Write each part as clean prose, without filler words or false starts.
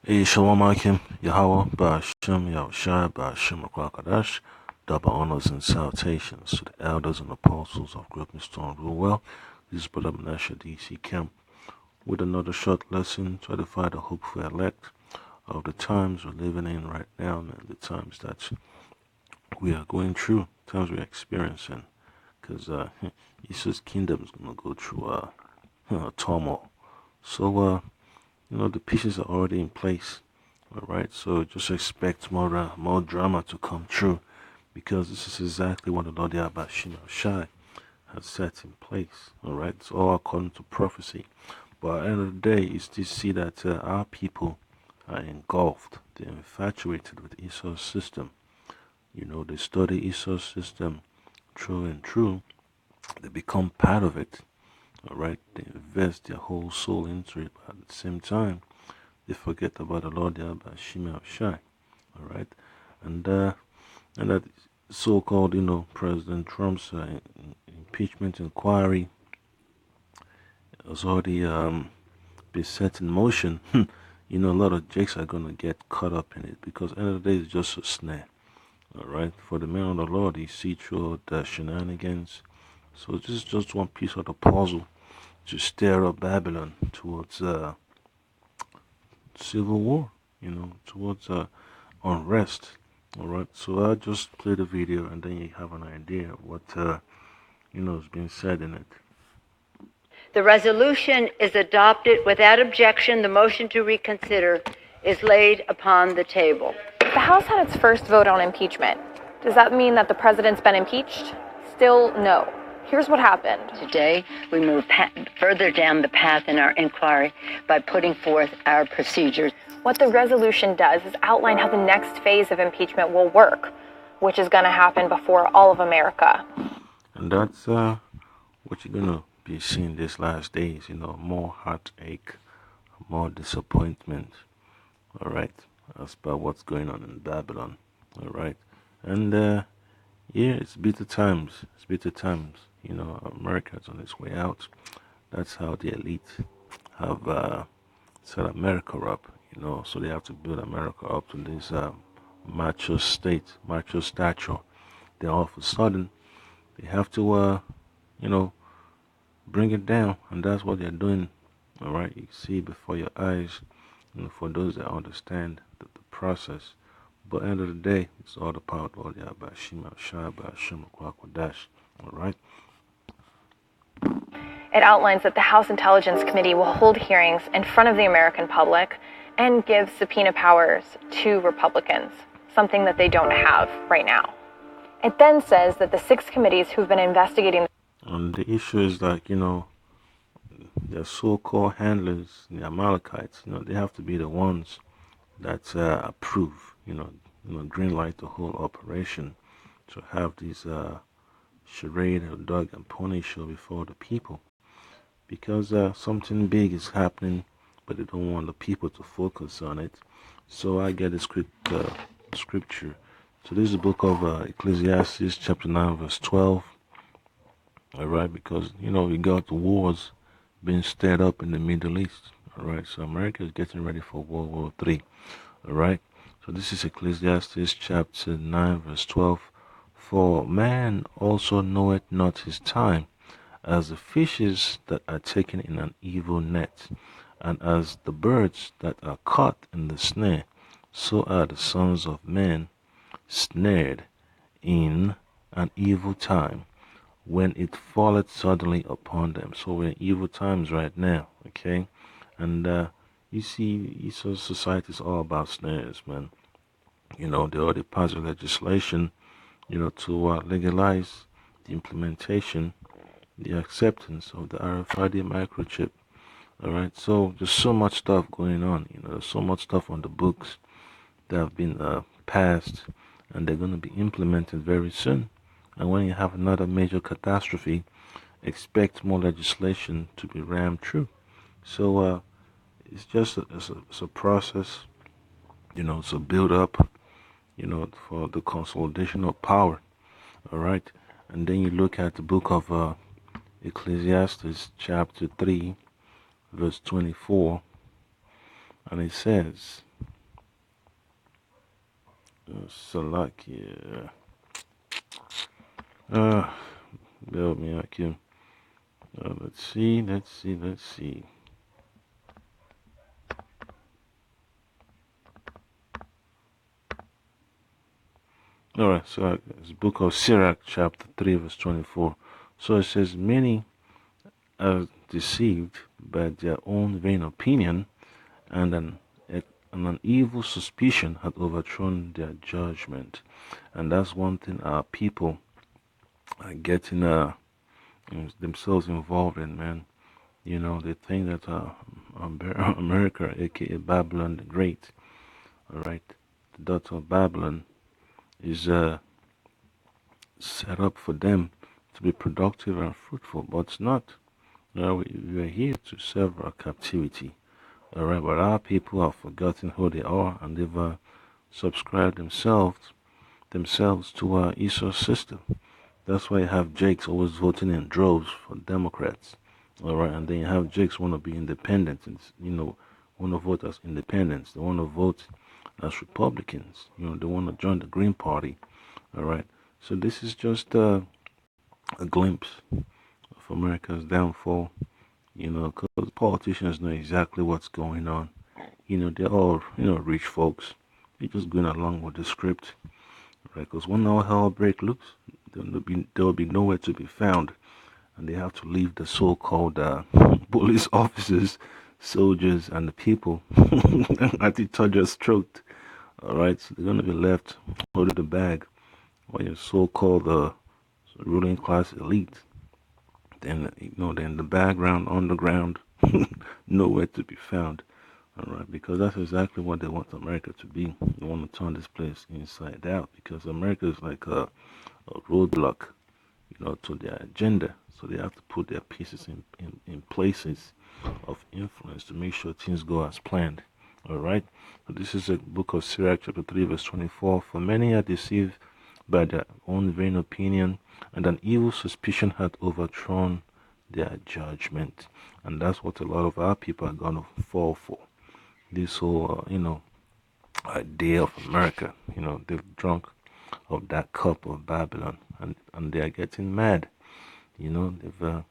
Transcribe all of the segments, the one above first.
Hey, Shalom Akim, Yahweh, Ba'ashem, Yahushai, Ba'ashem, Rakadash, double honors and salutations to the elders and apostles of Great Stone Rule Well. This is Brother Menashe DC Camp with another short lesson to edify the hopeful elect of the times we're living in right now and the times that we are going through, times we're experiencing. Because Jesus' kingdom is going to go through a turmoil. So, the pieces are already in place. All right, so just expect more drama to come true, because this is exactly what the Lord Shai has set in place. All right, it's all according to prophecy. But at the end of the day, you still see that our people are engulfed. They're infatuated with Esau's system. They study Esau's system true and true. They become part of it. All right, they invest their whole soul into it, but at the same time, they forget about the Lord Shai. All right, and that so-called, President Trump's impeachment inquiry has already been set in motion. A lot of jakes are gonna get caught up in it, because at the end of the day, it's just a snare. All right, for the man of the Lord, he see through the shenanigans. So this is just one piece of the puzzle to stir up Babylon towards civil war, towards unrest. All right, so I'll just play the video and then you have an idea of what is being said in it. The resolution is adopted without objection. The motion to reconsider is laid upon the table. The House had its first vote on impeachment. Does that mean that the president's been impeached? Still no. Here's what happened. Today, we move further down the path in our inquiry by putting forth our procedures. What the resolution does is outline how the next phase of impeachment will work, which is going to happen before all of America. And that's what you're going to be seeing these last days, more heartache, more disappointment. All right, as per what's going on in Babylon. All right, and it's bitter times. It's bitter times. America's on its way out. That's how the elite have set America up. So they have to build America up to this macho state, macho stature. Then all of a sudden, they have to, bring it down, and that's what they're doing. All right, you see before your eyes. For those that understand the process. But at the end of the day, it's all the power of Lord Yahweh Shai Ba'ashem Kwakadash. All right. It outlines that the House Intelligence Committee will hold hearings in front of the American public and give subpoena powers to Republicans, something that they don't have right now. It then says that the 6 committees who've been investigating. And the issue is like, the so-called handlers, the Amalekites, they have to be the ones that approve, green light the whole operation to have these charade or dog and pony show before the people, because something big is happening, but they don't want the people to focus on it. So I get a scripture. So this is the book of Ecclesiastes chapter 9 verse 12. All right, because we got the wars being stirred up in the Middle East. All right, so America is getting ready for World War III. All right, so this is Ecclesiastes chapter 9 verse 12. For man also knoweth not his time, as the fishes that are taken in an evil net, and as the birds that are caught in the snare, so are the sons of men snared in an evil time, when it falleth suddenly upon them. So we're in evil times right now, okay? And you see, society is all about snares, man. They already passed legislation, to legalize the implementation, the acceptance of the RFID microchip. All right, so there's so much stuff going on. There's so much stuff on the books that have been passed, and they're going to be implemented very soon. And when you have another major catastrophe, expect more legislation to be rammed through. So it's just it's a process, it's a build up, for the consolidation of power. All right, and then you look at the book of Ecclesiastes chapter 3 verse 24. And it says, Salakia. Bear with me, Akim. Let's see. Alright, so it's book of Sirach, chapter 3, verse 24. So it says, many are deceived by their own vain opinion, and an evil suspicion had overthrown their judgment. And that's one thing our people are getting themselves involved in, man. You know, they think that America, aka Babylon the Great, alright, the daughter of Babylon, is set up for them to be productive and fruitful, but it's not. We are here to serve our captivity. Alright, but our people have forgotten who they are, and they've subscribed themselves to Esau's system. That's why you have Jakes always voting in droves for Democrats. Alright, and then you have Jakes want to be independent, and want to vote as independents. They want to vote as Republicans. They want to join the Green Party. Alright, so this is just a glimpse of America's downfall. Because politicians know exactly what's going on. They're all rich folks. They're just going along with the script. Right? Because when all hell breaks loose, there will be nowhere to be found, and they have to leave the so-called police officers, soldiers, and the people at each other's throat. All right, so they're gonna be left holding the bag while your so-called ruling class elite. Then then the background, underground, nowhere to be found. All right, because that's exactly what they want America to be. They want to turn this place inside out, because America is like a roadblock, to their agenda. So they have to put their pieces in places of influence to make sure things go as planned. All right. So this is a book of Sirach, chapter 3, verse 24. For many are deceived by their own vain opinion, and an evil suspicion hath overthrown their judgment. And that's what a lot of our people are going to fall for. This whole, idea of America. They've drunk of that cup of Babylon, and they are getting mad. They're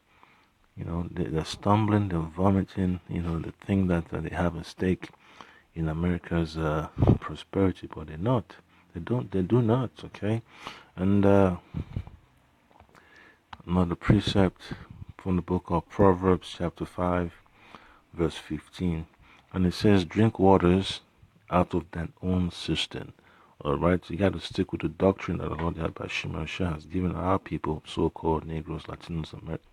stumbling, they're vomiting. They think that they have a stake in America's prosperity, but they're not. They do not. Okay, and another precept from the book of Proverbs, chapter 5, verse 15, and it says, "Drink waters out of thine own cistern." All right, so you got to stick with the doctrine that the Lord Yahweh has given our people, so-called Negroes, Latinos,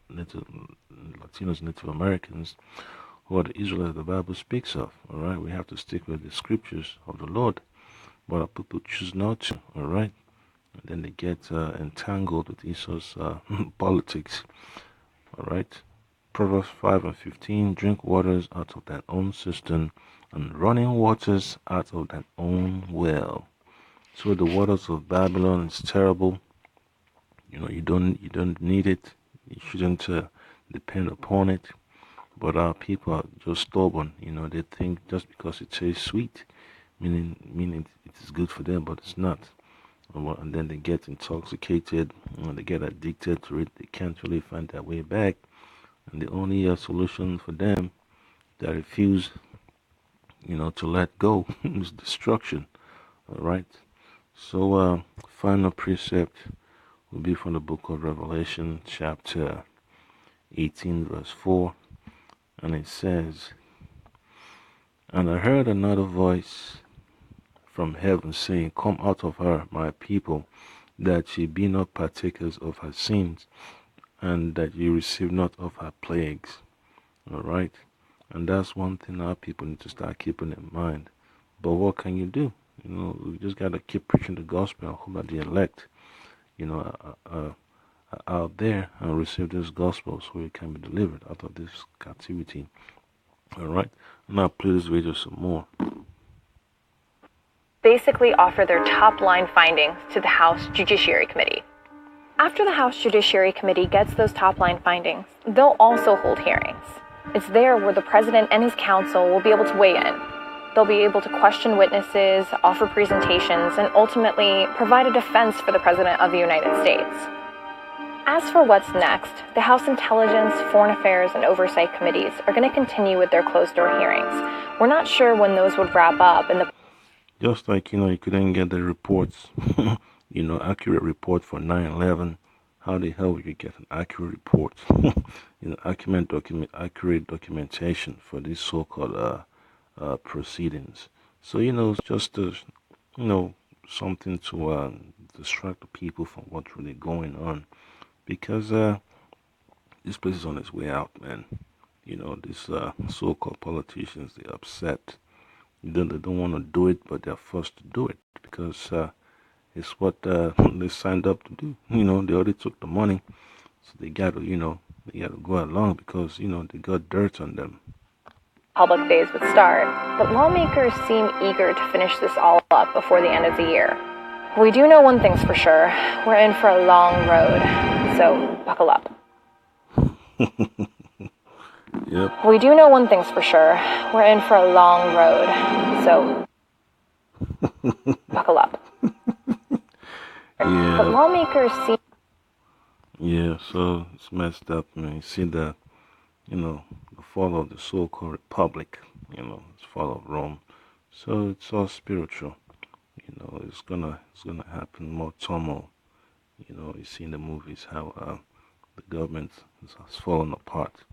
Native Americans, who are the Israelites the Bible speaks of. All right, we have to stick with the scriptures of the Lord, but our people choose not to. All right, and then they get entangled with Esau's politics. All right, Proverbs 5 and 15: "Drink waters out of thine own cistern, and running waters out of thine own well." So the waters of Babylon is terrible. You don't need it. You shouldn't depend upon it. But our people are just stubborn. They think just because it tastes sweet, meaning it is good for them, but it's not. And then they get intoxicated. They get addicted to it. They can't really find their way back. And the only solution for them that refuse, to let go is destruction. All right. So, final precept will be from the book of Revelation, chapter 18, verse 4. And it says, "And I heard another voice from heaven saying, Come out of her, my people, that ye be not partakers of her sins, and that ye receive not of her plagues." All right? And that's one thing our people need to start keeping in mind. But what can you do? We just got to keep preaching the gospel and hope that the elect, out there and receive this gospel so we can be delivered out of this captivity. All right? Now play this video some more. Basically offer their top line findings to the House Judiciary Committee. After the House Judiciary Committee gets those top line findings, they'll also hold hearings. It's there where the president and his council will be able to weigh in. They'll be able to question witnesses, offer presentations, and ultimately provide a defense for the President of the United States. As for what's next, the House Intelligence, Foreign Affairs, and Oversight Committees are going to continue with their closed-door hearings. We're not sure when those would wrap up, and Just like, you couldn't get the reports, accurate report for 9/11. How the hell would you get an accurate report? Accurate documentation for these so-called proceedings. So, it's just something to distract the people from what's really going on, because this place is on its way out, man. These so-called politicians, they're upset. They don't want to do it, but they're forced to do it because it's what they signed up to do. They already took the money, so they got to, they got to go along because they got dirt on them. public phase would start, but lawmakers seem eager to finish this all up before the end of the year. We do know one thing's for sure. We're in for a long road, so buckle up. Yep. We do know one thing's for sure. We're in for a long road, so buckle up. Yeah. But lawmakers seem... Yeah, so it's messed up, man. You see the fall of the so-called republic, it's fall of Rome. So it's all spiritual. It's gonna happen, more turmoil. You see in the movies how the government has fallen apart.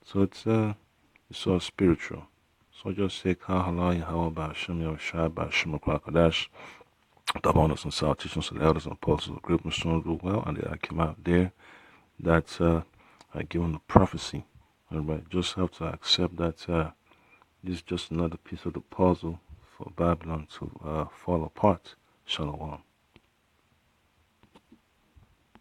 So it's all spiritual. So just say Kahala Yahweh Bashim Yoshai Bashim Kwakadash. The bonus and salutations to the elders and apostles of the group Mr. Rule well, and I came out there that I given the prophecy. Alright, just have to accept that this is just another piece of the puzzle for Babylon to fall apart. Shalom.